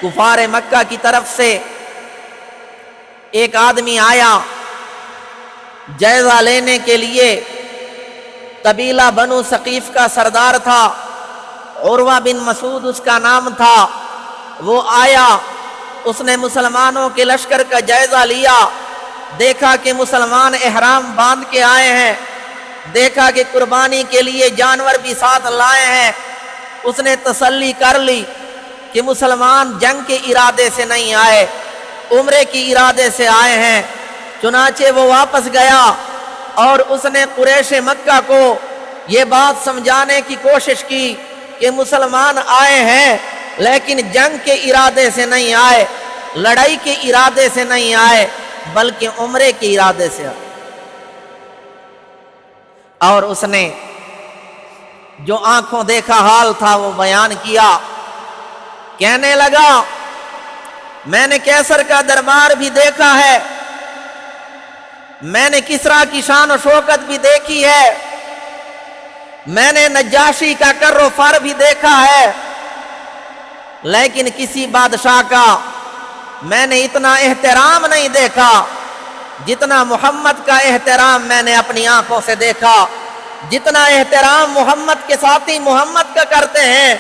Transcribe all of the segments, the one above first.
کفار مکہ کی طرف سے ایک آدمی آیا جائزہ لینے کے لیے، قبیلہ بنو ثقیف کا سردار تھا، عروہ بن مسعود اس کا نام تھا۔ وہ آیا، اس نے مسلمانوں کے لشکر کا جائزہ لیا، دیکھا کہ مسلمان احرام باندھ کے آئے ہیں، دیکھا کہ قربانی کے لیے جانور بھی ساتھ لائے ہیں۔ اس نے تسلی کر لی کہ مسلمان جنگ کے ارادے سے نہیں آئے، عمرے کی ارادے سے آئے ہیں۔ چنانچہ وہ واپس گیا اور اس نے قریش مکہ کو یہ بات سمجھانے کی کوشش کی کہ مسلمان آئے ہیں لیکن جنگ کے ارادے سے نہیں آئے، لڑائی کے ارادے سے نہیں آئے، بلکہ عمرے کے ارادے سے آئے۔ اور اس نے جو آنکھوں دیکھا حال تھا وہ بیان کیا، کہنے لگا میں نے کیسر کا دربار بھی دیکھا ہے، میں نے کسریٰ کی شان و شوکت بھی دیکھی ہے، میں نے نجاشی کا کر و فر بھی دیکھا ہے، لیکن کسی بادشاہ کا میں نے اتنا احترام نہیں دیکھا جتنا محمد کا احترام میں نے اپنی آنکھوں سے دیکھا۔ جتنا احترام محمد کے ساتھی محمد کا کرتے ہیں،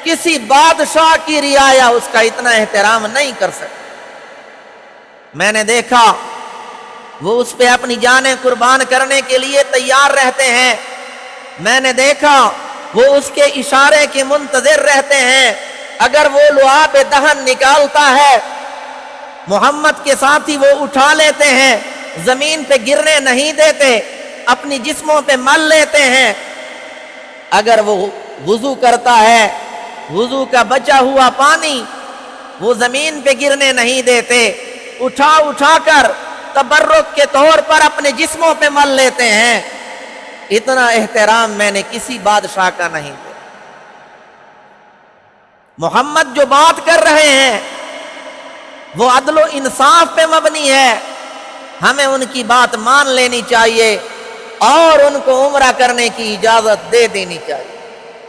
کسی بادشاہ کی رعایا اس کا اتنا احترام نہیں کر سکتے۔ میں نے دیکھا وہ اس پہ اپنی جانیں قربان کرنے کے لیے تیار رہتے ہیں، میں نے دیکھا وہ اس کے اشارے کے منتظر رہتے ہیں، اگر وہ لعاب دہن نکالتا ہے محمد کے ساتھی وہ اٹھا لیتے ہیں، زمین پہ گرنے نہیں دیتے، اپنی جسموں پہ مل لیتے ہیں۔ اگر وہ وضو کرتا ہے، وضو کا بچا ہوا پانی وہ زمین پہ گرنے نہیں دیتے، اٹھا اٹھا کر تبرک کے طور پر اپنے جسموں پہ مل لیتے ہیں۔ اتنا احترام میں نے کسی بادشاہ کا نہیں دیا۔ محمد جو بات کر رہے ہیں وہ عدل و انصاف پہ مبنی ہے، ہمیں ان کی بات مان لینی چاہیے اور ان کو عمرہ کرنے کی اجازت دے دینی چاہیے۔